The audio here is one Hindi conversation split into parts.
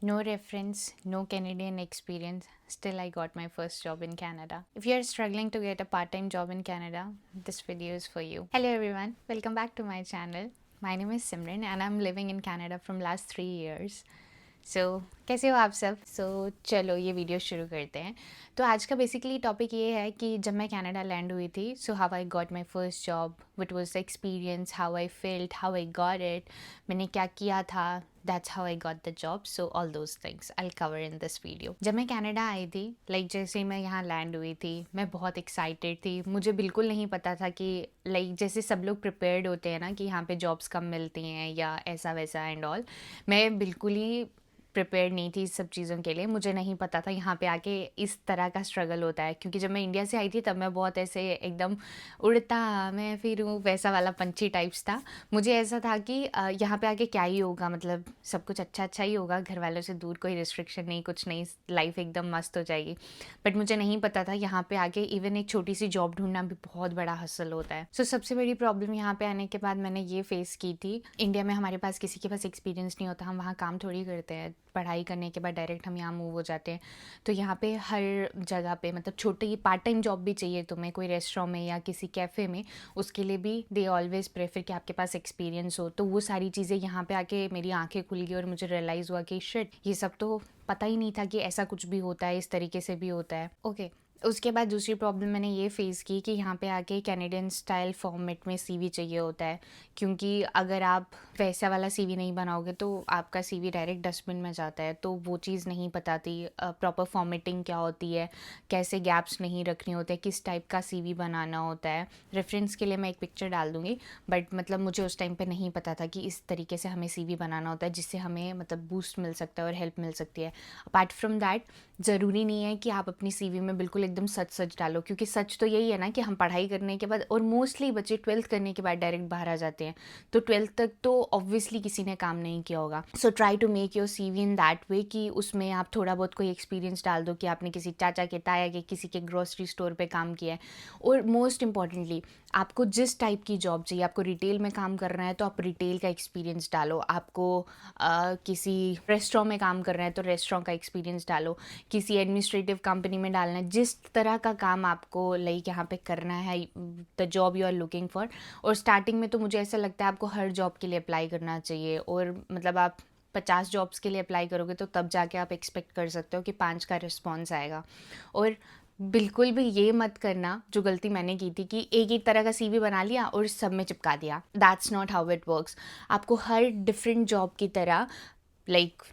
No reference, no Canadian experience. Still, I got my first job in Canada. If you are struggling to get a part time job in Canada, this video is for you. Hello, everyone. Welcome back to my channel. My name is Simran, and I'm living in Canada from last 3 years. कैसे हो आप सब? चलो ये वीडियो शुरू करते हैं। तो आज का बेसिकली टॉपिक ये है कि जब मैं कनाडा लैंड हुई थी, so how I got my first job, what was the experience, how I felt, how I got it, मैंने क्या किया था, that's how I got the job. So all those things I cover in this video. जब मैं कनाडा आई थी, जैसे ही मैं यहाँ लैंड हुई थी, मैं बहुत एक्साइटेड थी। मुझे बिल्कुल नहीं पता था कि जैसे सब लोग प्रिपेयर्ड होते हैं ना कि यहाँ पे जॉब्स कम मिलती हैं या ऐसा वैसा एंड ऑल, मैं बिल्कुल ही प्रिपेयर्ड नहीं थी इस सब चीज़ों के लिए। मुझे नहीं पता था यहाँ पे आके इस तरह का स्ट्रगल होता है, क्योंकि जब मैं इंडिया से आई थी तब मैं बहुत ऐसे एकदम उड़ता मैं फिर हूँ वैसा वाला पंछी टाइप्स था। मुझे ऐसा था कि यहाँ पे आके क्या ही होगा, मतलब सब कुछ अच्छा अच्छा ही होगा, घर वालों से दूर, कोई रिस्ट्रिक्शन नहीं, कुछ नहीं, लाइफ एकदम मस्त हो जाएगी। बट मुझे नहीं पता था यहाँ पे आके इवन एक छोटी सी जॉब ढूंढना भी बहुत बड़ा हसल होता है। सबसे बड़ी प्रॉब्लम यहाँ पे आने के बाद मैंने ये फेस की थी। इंडिया में हमारे पास किसी के पास एक्सपीरियंस नहीं होता, हम वहाँ काम थोड़ी करते हैं, पढ़ाई करने के बाद डायरेक्ट हम यहाँ मूव हो जाते हैं। तो यहाँ पे हर जगह पे मतलब छोटी पार्ट टाइम जॉब भी चाहिए तुम्हें, कोई रेस्टोरेंट में या किसी कैफ़े में, उसके लिए भी दे ऑलवेज़ प्रेफर कि आपके पास एक्सपीरियंस हो। तो वो सारी चीज़ें यहाँ पे आके मेरी आंखें खुल गई और मुझे रियलाइज़ हुआ कि शिट, ये सब तो पता ही नहीं था कि ऐसा कुछ भी होता है, इस तरीके से भी होता है। ओके, उसके बाद दूसरी प्रॉब्लम मैंने ये फेस की कि यहाँ पे आके कैनेडियन स्टाइल फॉर्मेट में सीवी चाहिए होता है, क्योंकि अगर आप वैसा वाला सीवी नहीं बनाओगे तो आपका सीवी डायरेक्ट डस्टबिन में जाता है। तो वो चीज़ नहीं पता थी, प्रॉपर फॉर्मेटिंग क्या होती है, कैसे गैप्स नहीं रखने होते, किस टाइप का सीवी बनाना होता है। रेफरेंस के लिए मैं एक पिक्चर डाल दूँगी, बट मतलब मुझे उस टाइम पे नहीं पता था कि इस तरीके से हमें सीवी बनाना होता है जिससे हमें मतलब बूस्ट मिल सकता है और हेल्प मिल सकती है। अपार्ट फ्रॉम दैट, ज़रूरी नहीं है कि आप अपनी सीवी में बिल्कुल एकदम सच सच डालो, क्योंकि सच तो यही है ना कि हम पढ़ाई करने के बाद, और मोस्टली बच्चे 12th करने के बाद डायरेक्ट बाहर आ जाते हैं, तो 12th तक तो ऑब्वियसली किसी ने काम नहीं किया होगा। So try to make your CV in that way कि उसमें आप थोड़ा बहुत कोई एक्सपीरियंस डाल दो कि आपने किसी चाचा के, ताया के, किसी के ग्रोसरी स्टोर पे काम किया है। और मोस्ट इंपॉर्टेंटली, आपको जिस टाइप की जॉब चाहिए, आपको रिटेल में काम करना है तो आप रिटेल का एक्सपीरियंस डालो, आपको किसी रेस्टोरेंट में काम करना है तो रेस्टोरेंट का एक्सपीरियंस डालो, किसी एडमिनिस्ट्रेटिव कंपनी में डालना है, जिस तरह का काम आपको यहाँ पे करना है, the job you are looking for. और स्टार्टिंग में तो मुझे ऐसा लगता है आपको हर जॉब के लिए अप्लाई करना चाहिए, और मतलब आप 50 जॉब्स के लिए अप्लाई करोगे तो तब जाके आप एक्सपेक्ट कर सकते हो कि 5 का रिस्पॉन्स आएगा। और बिल्कुल भी ये मत करना जो गलती मैंने की थी कि एक एक तरह का सीवी बना लिया और सब में चिपका दिया। That's not how it works. आपको हर डिफरेंट जॉब की तरह लाइक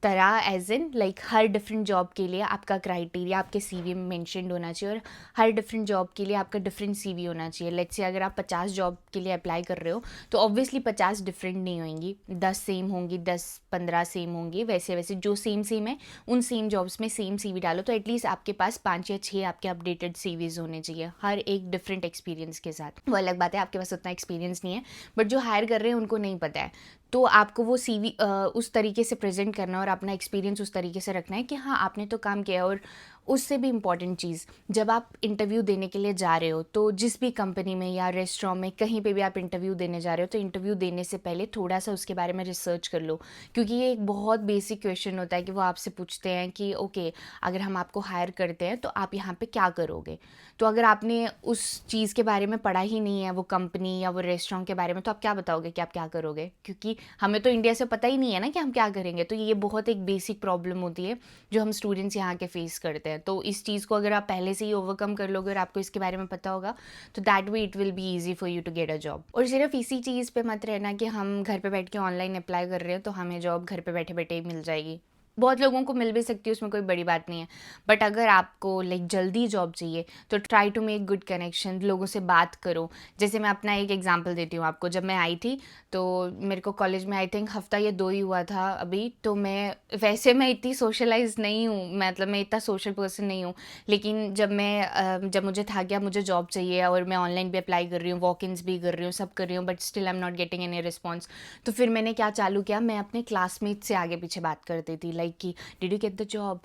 एज इन हर डिफरेंट जॉब के लिए आपका क्राइटेरिया आपके सीवी में मेंशन्ड होना चाहिए, और हर डिफरेंट जॉब के लिए आपका डिफरेंट सीवी होना चाहिए। लेट्स से अगर आप 50 जॉब के लिए अप्लाई कर रहे हो तो ऑब्वियसली 50 डिफरेंट नहीं होंगी, 10 सेम होंगी, 10-15 सेम होंगी, वैसे वैसे जो सेम सेम है उन सेम जॉब्स में सेम सीवी डालो। तो एटलीस्ट आपके पास 5 या 6 आपके अपडेटेड सीवीज होने चाहिए, हर एक डिफरेंट एक्सपीरियंस के साथ। वो अलग बात है आपके पास उतना एक्सपीरियंस नहीं है, बट जो हायर कर रहे हैं उनको नहीं पता है, तो आपको वो सीवी उस तरीके से प्रेजेंट करना और अपना एक्सपीरियंस उस तरीके से रखना है कि हाँ आपने तो काम किया है। और उससे भी इम्पॉर्टेंट चीज़, जब आप इंटरव्यू देने के लिए जा रहे हो तो जिस भी कंपनी में या रेस्टोरेंट में कहीं पे भी आप इंटरव्यू देने जा रहे हो, तो इंटरव्यू देने से पहले थोड़ा सा उसके बारे में रिसर्च कर लो, क्योंकि ये एक बहुत बेसिक क्वेश्चन होता है कि वो आपसे पूछते हैं कि ओके, अगर हम आपको हायर करते हैं तो आप यहाँ पे क्या करोगे। तो अगर आपने उस चीज़ के बारे में पढ़ा ही नहीं है, वो कंपनी या वो रेस्टोरेंट के बारे में, तो आप क्या बताओगे कि आप क्या करोगे, क्योंकि हमें तो इंडिया से पता ही नहीं है ना कि हम क्या करेंगे। तो ये बहुत एक बेसिक प्रॉब्लम होती है जो हम स्टूडेंट्स यहाँ के फेस करते हैं। तो इस चीज़ को अगर आप पहले से ही ओवरकम कर लोगे और आपको इसके बारे में पता होगा, तो that way it will be easy for you to get a job. और सिर्फ इसी चीज़ पे मत रहना कि हम घर पे बैठ के ऑनलाइन अप्लाई कर रहे हैं तो हमें जॉब घर पे बैठे बैठे ही मिल जाएगी। बहुत लोगों को मिल भी सकती है, उसमें कोई बड़ी बात नहीं है। बट अगर आपको जल्दी जॉब चाहिए तो try to make good connection, लोगों से बात करो। जैसे मैं अपना एक एग्जांपल देती हूँ आपको। जब मैं आई थी तो मेरे को कॉलेज में आई थिंक हफ्ता या 2 ही हुआ था अभी, तो मैं इतनी सोशलाइज नहीं हूँ, मतलब मैं इतना सोशल पर्सन नहीं हूँ। लेकिन जब मुझे था कि अब मुझे जॉब चाहिए और मैं ऑनलाइन भी अप्लाई कर रही हूँ, वॉक इन्स भी कर रही हूँ, सब कर रही हूँ, but still I am not getting any response. तो फिर मैंने क्या चालू किया, मैं अपने क्लासमेट से आगे पीछे बात करती थी, कि did you get the job,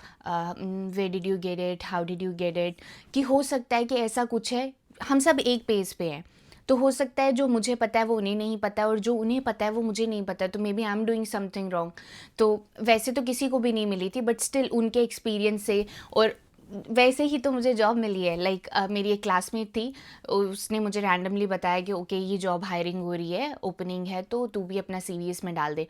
way did you get it, how did you get it, कि हो सकता है कि ऐसा कुछ है, हम सब एक पेज पे हैं। तो हो सकता है जो मुझे पता है वो उन्हें नहीं पता है, और जो उन्हें पता है वो मुझे नहीं पता है, तो maybe I am doing something wrong. तो वैसे तो किसी को भी नहीं मिली थी, बट स्टिल उनके एक्सपीरियंस से, और वैसे ही तो मुझे जॉब मिली है। लाइक मेरी एक क्लासमेट थी, उसने मुझे रैंडमली बताया कि ओके ये जॉब हायरिंग हो रही है, ओपनिंग है, तो तू भी अपना सीवी इसमें डाल दे।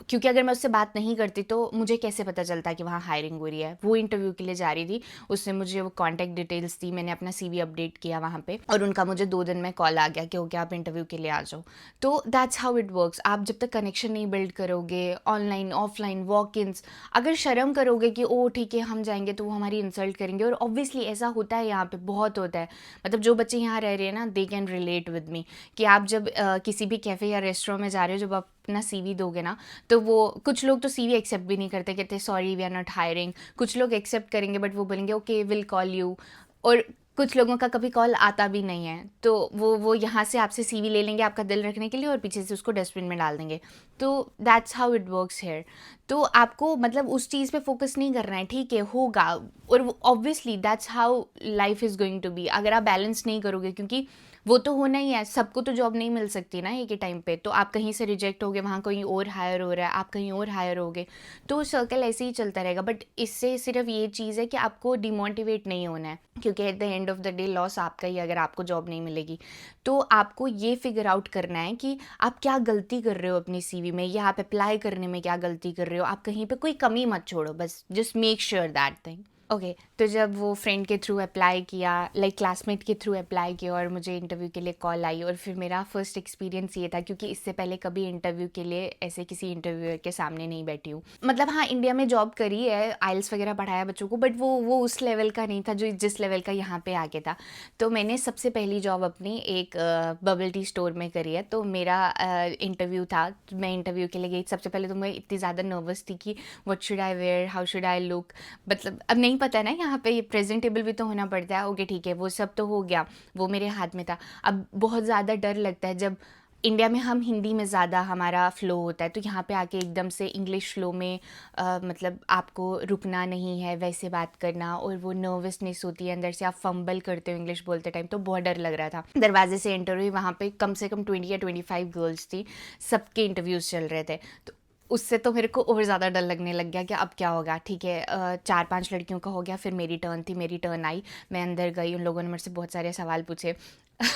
क्योंकि अगर मैं उससे बात नहीं करती तो मुझे कैसे पता चलता कि वहाँ हायरिंग हो रही है। वो इंटरव्यू के लिए जा रही थी, उसने मुझे वो कॉन्टैक्ट डिटेल्स दी, मैंने अपना सीवी अपडेट किया वहाँ पे, और उनका मुझे 2 दिन में कॉल आ गया कि ओके आप इंटरव्यू के लिए आ जाओ। तो दैट्स हाउ इट वर्क्स। आप जब तक कनेक्शन नहीं बिल्ड करोगे, ऑनलाइन ऑफलाइन वॉक इन्स, अगर शर्म करोगे कि ओ ठीक है हम जाएंगे, तो वो हमारी इंसल्ट करेंगे। और ऑब्वियसली ऐसा होता है, यहाँ पे बहुत होता है। मतलब जो बच्चे यहाँ रह रहे हैं ना, they can relate with me, कि आप जब किसी भी कैफ़े या रेस्टोरेंट में जा रहे हो, जब आप अपना सीवी दोगे ना, तो वो कुछ लोग तो सीवी एक्सेप्ट भी नहीं करते, कहते sorry we are not hiring. कुछ लोग एक्सेप्ट करेंगे बट वो बोलेंगे ओके विल कॉल यू। और कुछ लोगों का कभी कॉल आता भी नहीं है, तो वो यहाँ से आपसे सीवी ले लेंगे आपका दिल रखने के लिए, और पीछे से उसको डस्टबिन में डाल देंगे। तो that's how it works here. तो आपको मतलब उस चीज़ पे फोकस नहीं करना है, ठीक है होगा, और obviously that's how life is going to be. अगर आप बैलेंस नहीं करोगे, क्योंकि वो तो होना ही है, सबको तो जॉब नहीं मिल सकती ना एक ही टाइम पे। तो आप कहीं से रिजेक्ट होगे, वहाँ कहीं और हायर हो रहा है, आप कहीं और हायर होगे, तो सर्कल ऐसे ही चलता रहेगा। बट इससे सिर्फ ये चीज़ है कि आपको डिमोटिवेट नहीं होना है, क्योंकि at the end of the day loss आपका ही अगर आपको जॉब नहीं मिलेगी। तो आपको ये फिगर आउट करना है कि आप क्या गलती कर रहे हो अपनी सीवी में, या आप अप्लाई करने में क्या गलती कर रहे हो। आप कहीं पे कोई कमी मत छोड़ो, बस just make sure that thing. Okay, तो जब वो फ्रेंड के थ्रू अप्लाई किया, लाइक क्लासमेट के थ्रू अप्लाई किया, और मुझे इंटरव्यू के लिए कॉल आई, और फिर मेरा फर्स्ट एक्सपीरियंस ये था, क्योंकि इससे पहले कभी इंटरव्यू के लिए ऐसे किसी इंटरव्यूअर के सामने नहीं बैठी हूँ। मतलब हाँ, इंडिया में जॉब करी है, आइल्स वगैरह पढ़ाया बच्चों को, बट वो उस लेवल का नहीं था जो जिस लेवल का यहाँ पे आके था। तो मैंने सबसे पहली जॉब अपनी एक बबल टी स्टोर में करी है। तो मेरा इंटरव्यू था, मैं इंटरव्यू के लिए गई। सबसे पहले तो मैं इतनी ज़्यादा नर्वस थी कि what should I wear, how should I look. मतलब अब नहीं पता ना, यहाँ पे प्रेजेंटेबल भी तो होना पड़ता है। ओके ठीक है, वो सब तो हो गया, वो मेरे हाथ में था। अब बहुत ज़्यादा डर लगता है जब इंडिया में हम हिंदी में ज़्यादा हमारा फ़्लो होता है, तो यहाँ पे आके एकदम से इंग्लिश फ़्लो में मतलब आपको रुकना नहीं है, वैसे बात करना, और वो नर्वसनेस होती है अंदर से, आप फंबल करते हो इंग्लिश बोलते टाइम, तो बहुत डर लग रहा था। दरवाजे से एंटर हुई, वहाँ पे कम से कम 20 या 25 गर्ल्स थी, सबके इंटरव्यूज़ चल रहे थे। तो उससे तो मेरे को और ज़्यादा डर लगने लग गया कि अब क्या होगा। ठीक है, 4-5 लड़कियों का हो गया, फिर मेरी टर्न थी, मेरी टर्न आई, मैं अंदर गई, उन लोगों ने मेरे से बहुत सारे सवाल पूछे।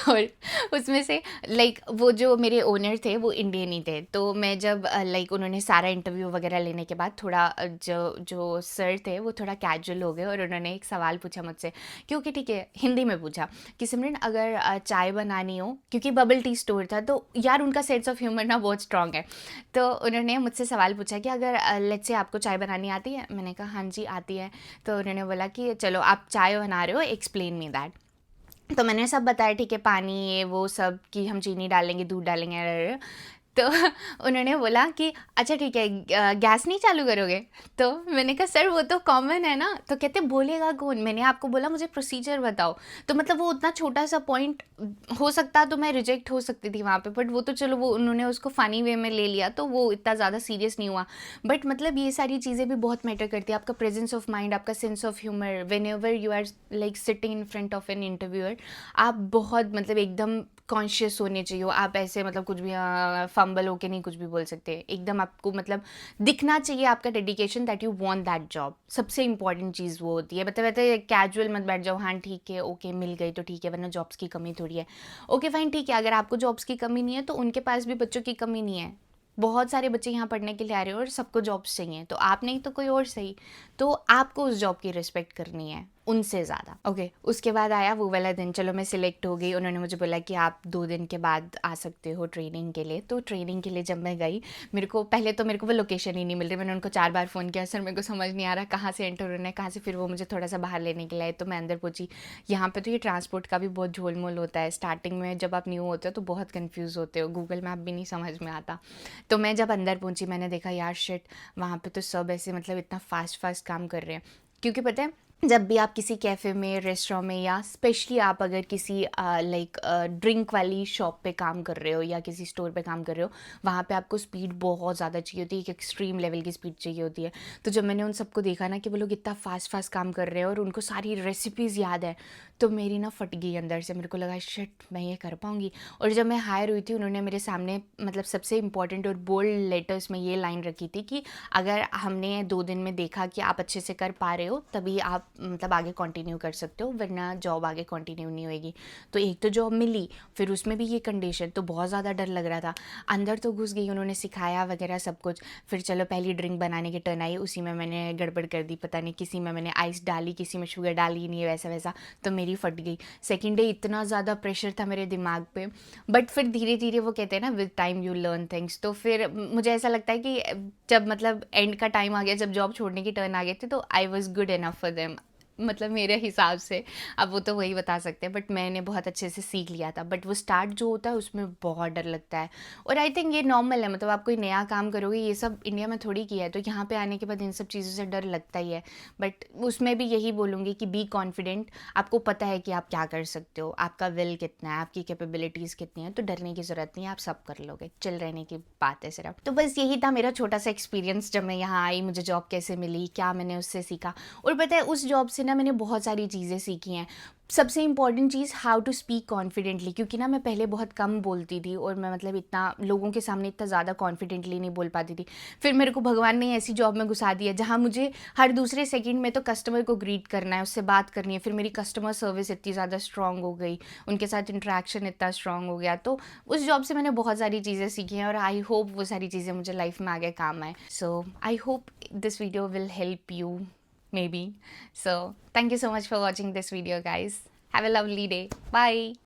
और उसमें से लाइक वो जो मेरे ओनर थे वो इंडियन ही थे। तो मैं जब लाइक उन्होंने सारा इंटरव्यू वगैरह लेने के बाद थोड़ा जो जो सर थे वो थोड़ा कैजुअल हो गए, और उन्होंने एक सवाल पूछा मुझसे, क्योंकि ठीक है हिंदी में पूछा कि सिमरन अगर चाय बनानी हो, क्योंकि बबल टी स्टोर था, तो यार उनका सेंस ऑफ ह्यूमर ना बहुत स्ट्रांग है। तो उन्होंने मुझसे सवाल पूछा कि अगर लेट्स से आपको चाय बनानी आती है। मैंने कहा हाँ जी आती है। तो उन्होंने बोला कि चलो आप चाय बना रहे हो, एक्सप्लेन मी दैट। तो मैंने सब बताया, ठीक है पानी ये वो सब, कि हम चीनी डालेंगे, दूध डालेंगे, अरे। तो उन्होंने बोला कि अच्छा ठीक है, गैस नहीं चालू करोगे। तो मैंने कहा सर वो तो कॉमन है ना। तो कहते बोलेगा कौन, मैंने आपको बोला मुझे प्रोसीजर बताओ। तो मतलब वो उतना छोटा सा पॉइंट हो सकता तो मैं रिजेक्ट हो सकती थी वहाँ पे, बट वो तो चलो वो उन्होंने उसको फ़नी वे में ले लिया, तो वो इतना ज़्यादा सीरियस नहीं हुआ। बट मतलब ये सारी चीज़ें भी बहुत मैटर करती है, आपका प्रेजेंस ऑफ माइंड, आपका sense of humour, whenever you are like sitting in front of an interviewer. आप बहुत मतलब एकदम कॉन्शियस होने चाहिए। आप ऐसे मतलब कुछ भी फंबल होके नहीं कुछ भी बोल सकते, एकदम आपको मतलब दिखना चाहिए आपका dedication, that you want that job. सबसे इंपॉर्टेंट चीज़ वो होती है। मतलब ऐसे कैजुअल मत बैठ जाओ, हाँ ठीक है ओके मिल गई तो ठीक है, वरना जॉब्स की कमी थोड़ी है। ओके फाइन ठीक है, अगर आपको जॉब्स की कमी नहीं है तो उनके पास भी बच्चों की कमी नहीं है। बहुत सारे बच्चे यहाँ पढ़ने के लिए आ रहे हो और सबको जॉब्स चाहिए, तो आप नहीं तो कोई और सही। तो आपको उस जॉब की रिस्पेक्ट करनी है उनसे ज़्यादा। ओके, उसके बाद आया वो वाला दिन, चलो मैं सिलेक्ट हो गई। उन्होंने मुझे बोला कि आप 2 दिन के बाद आ सकते हो ट्रेनिंग के लिए। तो ट्रेनिंग के लिए जब मैं गई, मेरे को पहले तो मेरे को वो लोकेशन ही नहीं मिल रही। मैंने उनको 4 बार फ़ोन किया, सर मेरे को समझ नहीं आ रहा कहाँ से एंटर होना है, कहाँ से। फिर वो मुझे थोड़ा सा बाहर लेने के लिए आए, तो मैं अंदर पहुँची। यहाँ पे तो ये ट्रांसपोर्ट का भी बहुत झोलमोल होता है। स्टार्टिंग में जब आप न्यू होते हो तो बहुत कन्फ्यूज़ होते हो, गूगल मैप भी नहीं समझ में आता। तो मैं जब अंदर पहुँची, मैंने देखा यार शिट, वहाँ पे तो सब ऐसे मतलब इतना फास्ट फास्ट काम कर रहे हैं। क्योंकि पता है जब भी आप किसी कैफ़े में, रेस्टोरेंट में या स्पेशली आप अगर किसी लाइक ड्रिंक वाली शॉप पे काम कर रहे हो या किसी स्टोर पे काम कर रहे हो, वहाँ पे आपको स्पीड बहुत ज़्यादा चाहिए होती है, एक एक्सट्रीम लेवल की स्पीड चाहिए होती है। तो जब मैंने उन सबको देखा ना कि वो लोग इतना फास्ट फास्ट काम कर रहे हैं और उनको सारी रेसिपीज़ याद है, तो मेरी ना फट गई अंदर से। मेरे को लगा शिट, मैं ये कर पाऊँगी। और जब मैं हायर हुई थी, उन्होंने मेरे सामने मतलब सबसे इंपॉर्टेंट और बोल्ड लेटर्स में ये लाइन रखी थी कि अगर हमने 2 दिन में देखा कि आप अच्छे से कर पा रहे हो, तभी आप मतलब आगे कंटिन्यू कर सकते हो, वरना जॉब आगे कंटिन्यू नहीं होएगी। तो एक तो जॉब मिली, फिर उसमें भी ये कंडीशन, तो बहुत ज़्यादा डर लग रहा था। अंदर तो घुस गई, उन्होंने सिखाया वगैरह सब कुछ। फिर चलो पहली ड्रिंक बनाने की टर्न आई, उसी में मैंने गड़बड़ कर दी, पता नहीं किसी में मैंने आइस डाली, किसी में शुगर डाली नहीं है, वैसा वैसा, तो मेरी फट गई। सेकेंड डे इतना ज़्यादा प्रेशर था मेरे दिमाग पे, बट फिर धीरे धीरे वो कहते हैं ना, with time you learn things. तो फिर मुझे ऐसा लगता है कि जब मतलब एंड का टाइम आ गया, जब जॉब छोड़ने की टर्न आ गई थी, तो I was good enough for them, मतलब मेरे हिसाब से। अब वो तो वही बता सकते हैं, बट मैंने बहुत अच्छे से सीख लिया था। बट वो स्टार्ट जो होता है उसमें बहुत डर लगता है, और आई थिंक ये नॉर्मल है। मतलब आप कोई नया काम करोगे, ये सब इंडिया में थोड़ी किया है, तो यहाँ पे आने के बाद इन सब चीज़ों से डर लगता ही है। बट उसमें भी यही बोलूँगी कि बी कॉन्फिडेंट, आपको पता है कि आप क्या कर सकते हो, आपका विल कितना है, आपकी कैपेबिलिटीज़ कितनी है, तो डरने की ज़रूरत नहीं है, आप सब कर लोगे। चिल रहने की बात है सिर्फ। तो बस यही था मेरा छोटा सा एक्सपीरियंस जब मैं यहाँ आई, मुझे जॉब कैसे मिली, क्या मैंने उससे सीखा। और पता है उस जॉब से ना मैंने बहुत सारी चीज़ें सीखी हैं। सबसे इम्पॉर्टेंट चीज़, हाउ टू स्पीक कॉन्फिडेंटली, क्योंकि ना मैं पहले बहुत कम बोलती थी, और मैं मतलब इतना लोगों के सामने इतना ज़्यादा कॉन्फिडेंटली नहीं बोल पाती थी। फिर मेरे को भगवान ने ऐसी जॉब में घुसा दिया जहाँ मुझे हर दूसरे सेकंड में तो कस्टमर को ग्रीट करना है, उससे बात करनी है। फिर मेरी कस्टमर सर्विस इतनी ज़्यादा स्ट्रांग हो गई, उनके साथ इंट्रैक्शन इतना स्ट्रांग हो गया। तो उस जॉब से मैंने बहुत सारी चीज़ें सीखी हैं, और आई होप वो सारी चीज़ें मुझे लाइफ में आगे काम आए। So I hope this video will help you maybe. So, thank you so much for watching this video, guys. Have a lovely day. Bye.